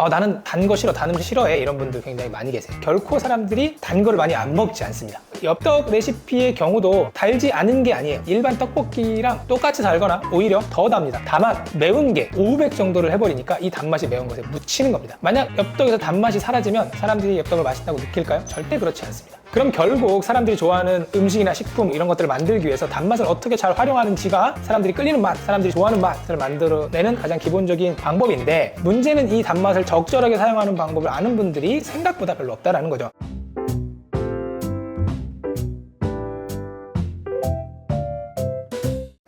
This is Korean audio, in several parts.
나는 단 거 싫어, 단 음식 싫어해, 이런 분들 굉장히 많이 계세요. 결코 사람들이 단 거를 많이 안 먹지 않습니다. 엽떡 레시피의 경우도 달지 않은 게 아니에요. 일반 떡볶이랑 똑같이 달거나 오히려 더 답니다. 다만 매운 게 500 정도를 해버리니까 이 단맛이 매운 것에 묻히는 겁니다. 만약 엽떡에서 단맛이 사라지면 사람들이 엽떡을 맛있다고 느낄까요? 절대 그렇지 않습니다. 그럼 결국 사람들이 좋아하는 음식이나 식품 이런 것들을 만들기 위해서 단맛을 어떻게 잘 활용하는지가 사람들이 끌리는 맛, 사람들이 좋아하는 맛을 만들어내는 가장 기본적인 방법인데, 문제는 이 단맛을 적절하게 사용하는 방법을 아는 분들이 생각보다 별로 없다라는 거죠.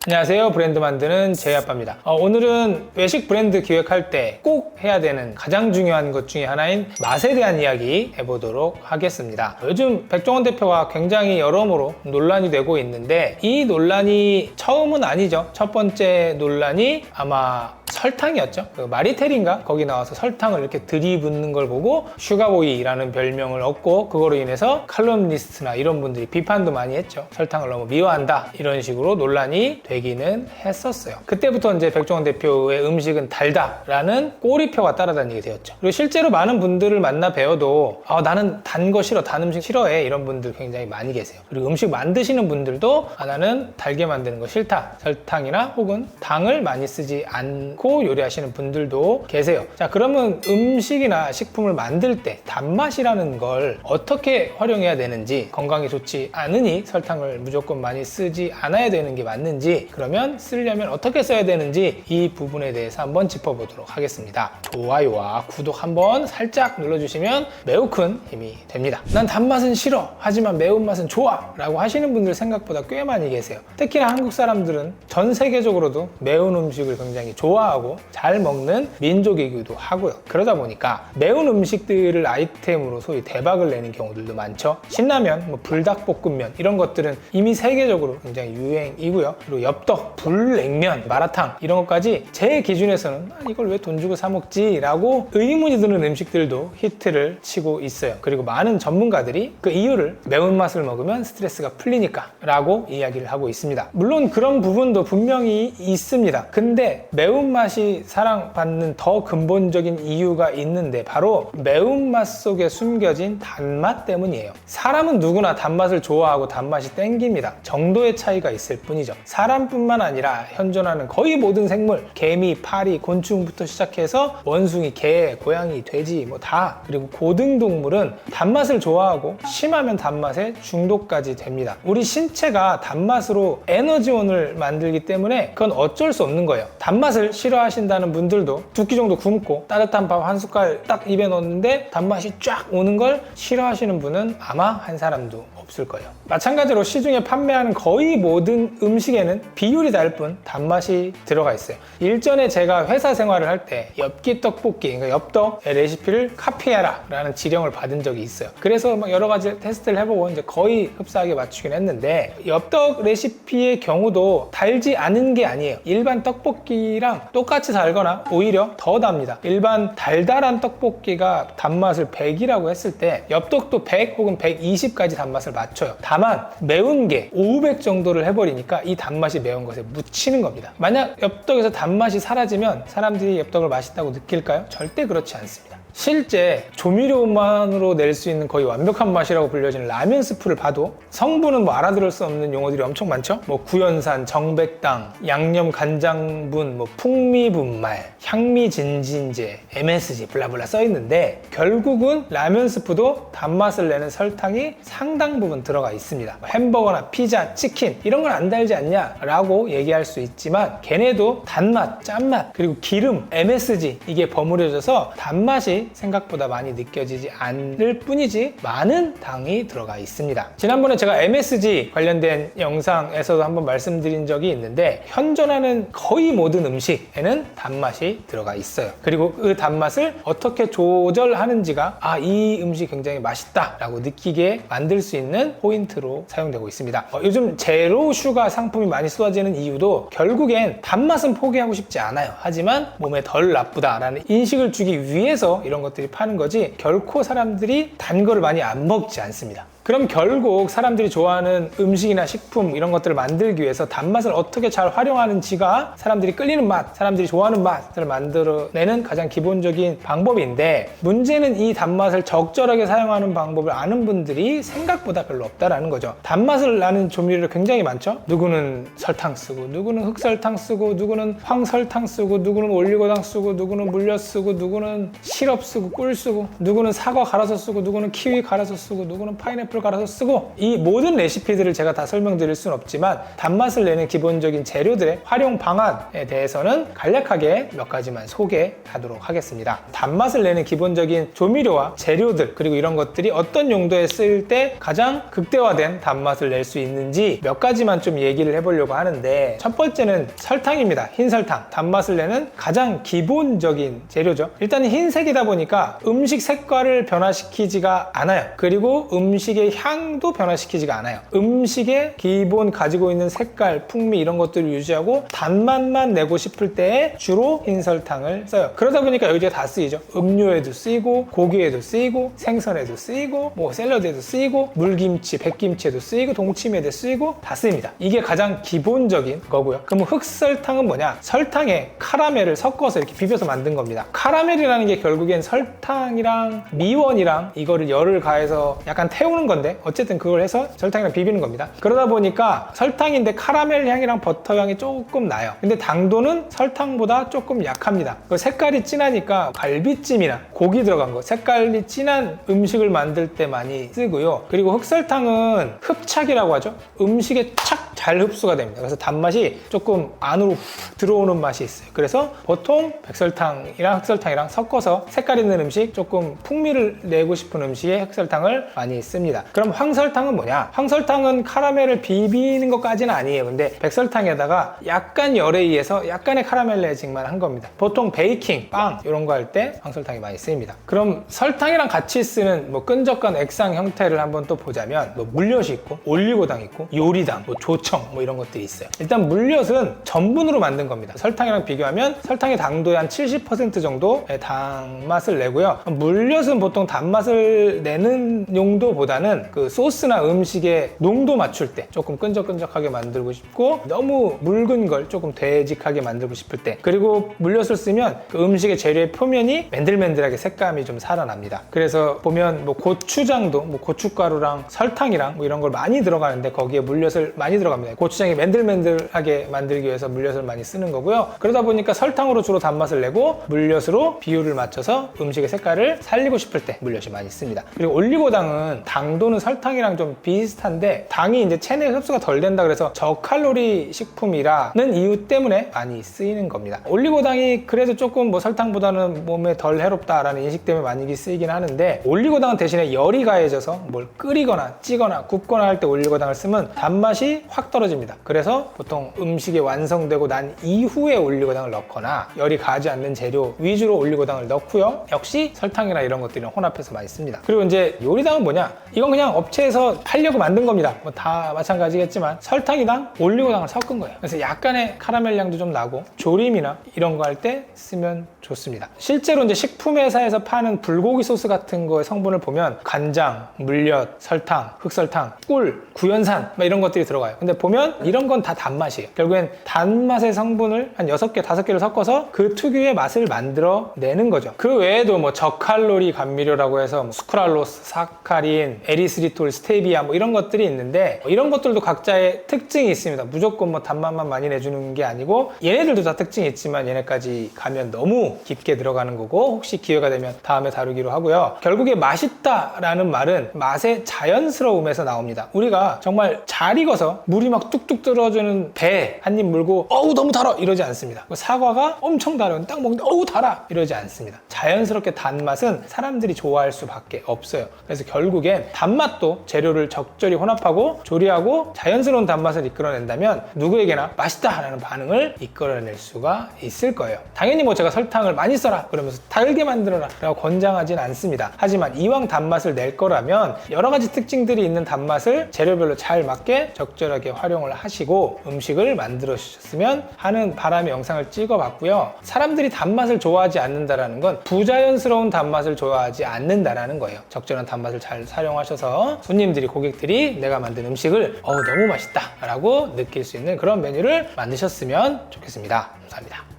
안녕하세요. 브랜드 만드는 제이아빠입니다. 오늘은 외식 브랜드 기획할 때 꼭 해야 되는 가장 중요한 것 중에 하나인 맛에 대한 이야기 해보도록 하겠습니다. 요즘 백종원 대표가 굉장히 여러모로 논란이 되고 있는데, 이 논란이 처음은 아니죠. 첫 번째 논란이 아마 설탕이었죠. 그 마리텔인가? 거기 나와서 설탕을 이렇게 들이붓는 걸 보고 슈가보이라는 별명을 얻고, 그거로 인해서 칼럼니스트나 이런 분들이 비판도 많이 했죠. 설탕을 너무 미워한다, 이런 식으로 논란이 되기는 했었어요. 그때부터 이제 백종원 대표의 음식은 달다라는 꼬리표가 따라다니게 되었죠. 그리고 실제로 많은 분들을 만나 뵈어도 나는 단 거 싫어, 단 음식 싫어해, 이런 분들 굉장히 많이 계세요. 그리고 음식 만드시는 분들도 나는 달게 만드는 거 싫다, 설탕이나 혹은 당을 많이 쓰지 않고 요리하시는 분들도 계세요. 자, 그러면 음식이나 식품을 만들 때 단맛이라는 걸 어떻게 활용해야 되는지, 건강에 좋지 않으니 설탕을 무조건 많이 쓰지 않아야 되는 게 맞는지, 그러면 쓰려면 어떻게 써야 되는지, 이 부분에 대해서 한번 짚어보도록 하겠습니다. 좋아요와 구독 한번 살짝 눌러주시면 매우 큰 힘이 됩니다. 난 단맛은 싫어, 하지만 매운맛은 좋아 라고 하시는 분들 생각보다 꽤 많이 계세요. 특히나 한국 사람들은 전 세계적으로도 매운 음식을 굉장히 좋아하고 잘 먹는 민족이기도 하고요. 그러다 보니까 매운 음식들을 아이템으로 소위 대박을 내는 경우들도 많죠. 신라면, 불닭볶음면 이런 것들은 이미 세계적으로 굉장히 유행이고요. 그리고 엽떡, 불냉면, 마라탕 이런 것까지 제 기준에서는 이걸 왜 돈 주고 사 먹지? 라고 의문이 드는 음식들도 히트를 치고 있어요. 그리고 많은 전문가들이 그 이유를 매운맛을 먹으면 스트레스가 풀리니까 라고 이야기를 하고 있습니다. 물론 그런 부분도 분명히 있습니다. 근데 매운맛이 사랑받는 더 근본적인 이유가 있는데, 바로 매운맛 속에 숨겨진 단맛 때문이에요. 사람은 누구나 단맛을 좋아하고 단맛이 땡깁니다. 정도의 차이가 있을 뿐이죠. 사람뿐만 아니라 현존하는 거의 모든 생물, 개미, 파리, 곤충부터 시작해서 원숭이, 개, 고양이, 돼지 다, 그리고 고등동물은 단맛을 좋아하고 심하면 단맛에 중독까지 됩니다. 우리 신체가 단맛으로 에너지원을 만들기 때문에 그건 어쩔 수 없는 거예요. 단맛을 싫어하신다는 분들도 2끼 정도 굶고 따뜻한 밥 한 숟갈 딱 입에 넣었는데 단맛이 쫙 오는 걸 싫어하시는 분은 아마 한 사람도 없을 거예요. 마찬가지로 시중에 판매하는 거의 모든 음식에는 비율이 다를 뿐 단맛이 들어가 있어요. 일전에 제가 회사 생활을 할 때 엽기 떡볶이, 그러니까 엽떡의 레시피를 카피해라 라는 지령을 받은 적이 있어요. 그래서 여러 가지 테스트를 해보고 이제 거의 흡사하게 맞추긴 했는데, 엽떡 레시피의 경우도 달지 않은 게 아니에요. 일반 떡볶이랑 똑같이 달거나 오히려 더 답니다. 일반 달달한 떡볶이가 단맛을 100이라고 했을 때 엽떡도 100 혹은 120까지 단맛을 맞춰요. 다만 매운 게 500 정도를 해버리니까 이 단맛이 매운 것에 묻히는 겁니다. 만약 엽떡에서 단맛이 사라지면 사람들이 엽떡을 맛있다고 느낄까요? 절대 그렇지 않습니다. 실제 조미료만으로 낼 수 있는 거의 완벽한 맛이라고 불려지는 라면 스프를 봐도 성분은 알아들을 수 없는 용어들이 엄청 많죠. 구연산, 정백당, 양념 간장분, 풍미분말, 향미진진제, MSG 블라블라 써있는데, 결국은 라면 스프도 단맛을 내는 설탕이 상당 부분 들어가 있습니다. 햄버거나 피자, 치킨 이런 건 안 달지 않냐 라고 얘기할 수 있지만, 걔네도 단맛, 짠맛, 그리고 기름, MSG 이게 버무려져서 단맛이 생각보다 많이 느껴지지 않을 뿐이지 많은 당이 들어가 있습니다. 지난번에 제가 MSG 관련된 영상에서도 한번 말씀드린 적이 있는데, 현존하는 거의 모든 음식에는 단맛이 들어가 있어요. 그리고 그 단맛을 어떻게 조절하는지가 이 음식 굉장히 맛있다 라고 느끼게 만들 수 있는 포인트로 사용되고 있습니다. 요즘 제로 슈가 상품이 많이 쏟아지는 이유도 결국엔 단맛은 포기하고 싶지 않아요. 하지만 몸에 덜 나쁘다라는 인식을 주기 위해서 이런 것들이 파는 거지, 결코 사람들이 단 거를 많이 안 먹지 않습니다. 그럼 결국 사람들이 좋아하는 음식이나 식품 이런 것들을 만들기 위해서 단맛을 어떻게 잘 활용하는지가 사람들이 끌리는 맛, 사람들이 좋아하는 맛을 만들어내는 가장 기본적인 방법인데, 문제는 이 단맛을 적절하게 사용하는 방법을 아는 분들이 생각보다 별로 없다라는 거죠. 단맛을 나는 조미료를 굉장히 많죠. 누구는 설탕 쓰고, 누구는 흑설탕 쓰고, 누구는 황설탕 쓰고, 누구는 올리고당 쓰고, 누구는 물엿 쓰고, 누구는 시럽 쓰고, 꿀 쓰고, 누구는 사과 갈아서 쓰고, 누구는 키위 갈아서 쓰고, 누구는 파인애플 갈아서 쓰고. 이 모든 레시피들을 제가 다 설명드릴 수는 없지만 단맛을 내는 기본적인 재료들의 활용 방안에 대해서는 간략하게 몇 가지만 소개하도록 하겠습니다. 단맛을 내는 기본적인 조미료와 재료들, 그리고 이런 것들이 어떤 용도에 쓰일 때 가장 극대화된 단맛을 낼 수 있는지 몇 가지만 좀 얘기를 해보려고 하는데, 첫 번째는 설탕입니다. 흰설탕. 단맛을 내는 가장 기본적인 재료죠. 일단 흰색이다 보니까 음식 색깔을 변화시키지가 않아요. 그리고 음식의 향도 변화시키지가 않아요. 음식의 기본 가지고 있는 색깔, 풍미 이런 것들을 유지하고 단맛만 내고 싶을 때 주로 흰설탕을 써요. 그러다 보니까 여기저기 다 쓰이죠. 음료에도 쓰이고, 고기에도 쓰이고, 생선에도 쓰이고, 뭐 샐러드에도 쓰이고, 물김치, 백김치에도 쓰이고, 동치미에도 쓰이고, 다 쓰입니다. 이게 가장 기본적인 거고요. 그럼 흑설탕은 뭐냐? 설탕에 카라멜을 섞어서 이렇게 비벼서 만든 겁니다. 카라멜이라는 게 결국엔 설탕이랑 미원이랑 이거를 열을 가해서 약간 태우는 건데, 어쨌든 그걸 해서 설탕이랑 비비는 겁니다. 그러다 보니까 설탕인데 카라멜 향이랑 버터 향이 조금 나요. 근데 당도는 설탕보다 조금 약합니다. 그 색깔이 진하니까 갈비찜이나 고기 들어간 거, 색깔이 진한 음식을 만들 때 많이 쓰고요. 그리고 흑설탕은 흡착이라고 하죠. 음식에 착 잘 흡수가 됩니다. 그래서 단맛이 조금 안으로 들어오는 맛이 있어요. 그래서 보통 백설탕이랑 흑설탕이랑 섞어서 색깔 있는 음식, 조금 풍미를 내고 싶은 음식에 흑설탕을 많이 씁니다. 그럼 황설탕은 뭐냐? 황설탕은 카라멜을 비비는 것까지는 아니에요. 근데 백설탕에다가 약간 열에 의해서 약간의 카라멜레징만 한 겁니다. 보통 베이킹, 빵 이런 거 할 때 황설탕이 많이 쓰입니다. 그럼 설탕이랑 같이 쓰는 뭐 끈적한 액상 형태를 한번 또 보자면, 뭐 물엿이 있고, 올리고당 있고, 요리당, 뭐 조청 뭐 이런 것들이 있어요. 일단 물엿은 전분으로 만든 겁니다. 설탕이랑 비교하면 설탕의 당도의 한 70% 정도의 단맛을 내고요. 물엿은 보통 단맛을 내는 용도보다는 그 소스나 음식의 농도 맞출 때, 조금 끈적끈적하게 만들고 싶고, 너무 묽은 걸 조금 되직하게 만들고 싶을 때, 그리고 물엿을 쓰면 그 음식의 재료의 표면이 맨들맨들하게 색감이 좀 살아납니다. 그래서 보면 뭐 고추장도 뭐 고춧가루랑 설탕이랑 뭐 이런 걸 많이 들어가는데 거기에 물엿을 많이 들어갑니다. 고추장이 맨들맨들하게 만들기 위해서 물엿을 많이 쓰는 거고요. 그러다 보니까 설탕으로 주로 단맛을 내고 물엿으로 비율을 맞춰서 음식의 색깔을 살리고 싶을 때 물엿이 많이 씁니다. 그리고 올리고당은 당도는 설탕이랑 좀 비슷한데 당이 이제 체내 흡수가 덜 된다 그래서 저칼로리 식품이라는 이유 때문에 많이 쓰이는 겁니다. 올리고당이 그래도 조금 뭐 설탕보다는 몸에 덜 해롭다라는 인식 때문에 많이 쓰이긴 하는데, 올리고당 대신에 열이 가해져서 뭘 끓이거나 찌거나 굽거나 할 때 올리고당을 쓰면 단맛이 확 떨어집니다. 그래서 보통 음식이 완성되고 난 이후에 올리고당을 넣거나 열이 가지 않는 재료 위주로 올리고당을 넣고요. 역시 설탕이나 이런 것들이랑 혼합해서 많이 씁니다. 그리고 이제 요리당은 뭐냐? 이건 그냥 업체에서 하려고 만든 겁니다. 뭐 다 마찬가지겠지만 설탕이랑 올리고당을 섞은 거예요. 그래서 약간의 카라멜 향도 좀 나고 조림이나 이런 거 할 때 쓰면 좋습니다. 실제로 이제 식품회사에서 파는 불고기 소스 같은 거의 성분을 보면 간장, 물엿, 설탕, 흑설탕, 꿀, 구연산 막 이런 것들이 들어가요. 근데 보면 이런 건 다 단맛이에요. 결국엔 단맛의 성분을 한 6개, 5개를 섞어서 그 특유의 맛을 만들어 내는 거죠. 그 외에도 뭐 저칼로리 감미료라고 해서 뭐 수크랄로스, 사카린, 에리스리톨, 스테비아 뭐 이런 것들이 있는데, 이런 것들도 각자의 특징이 있습니다. 무조건 뭐 단맛만 많이 내주는 게 아니고 얘네들도 다 특징이 있지만 얘네까지 가면 너무 깊게 들어가는 거고, 혹시 기회가 되면 다음에 다루기로 하고요. 결국에 맛있다라는 말은 맛의 자연스러움에서 나옵니다. 우리가 정말 잘 익어서 물이 막 뚝뚝 떨어지는 배 한 입 물고 어우 너무 달아 이러지 않습니다. 사과가 엄청 달아요. 딱 먹는데 어우 달아 이러지 않습니다. 자연스럽게 단맛은 사람들이 좋아할 수밖에 없어요. 그래서 결국엔 단맛도 재료를 적절히 혼합하고 조리하고 자연스러운 단맛을 이끌어낸다면 누구에게나 맛있다라는 반응을 이끌어낼 수가 있을 거예요. 당연히 뭐 제가 설탕을 많이 써라 그러면서 달게 만들어라 라고 권장하진 않습니다. 하지만 이왕 단맛을 낼 거라면 여러 가지 특징들이 있는 단맛을 재료별로 잘 맞게 적절하게 활용을 하시고 음식을 만들어 주셨으면 하는 바람의 영상을 찍어봤고요. 사람들이 단맛을 좋아하지 않는다는 건 부자연스러운 단맛을 좋아하지 않는다라는 거예요. 적절한 단맛을 잘 사용하셔서 손님들이, 고객들이 내가 만든 음식을 너무 맛있다 라고 느낄 수 있는 그런 메뉴를 만드셨으면 좋겠습니다. 감사합니다.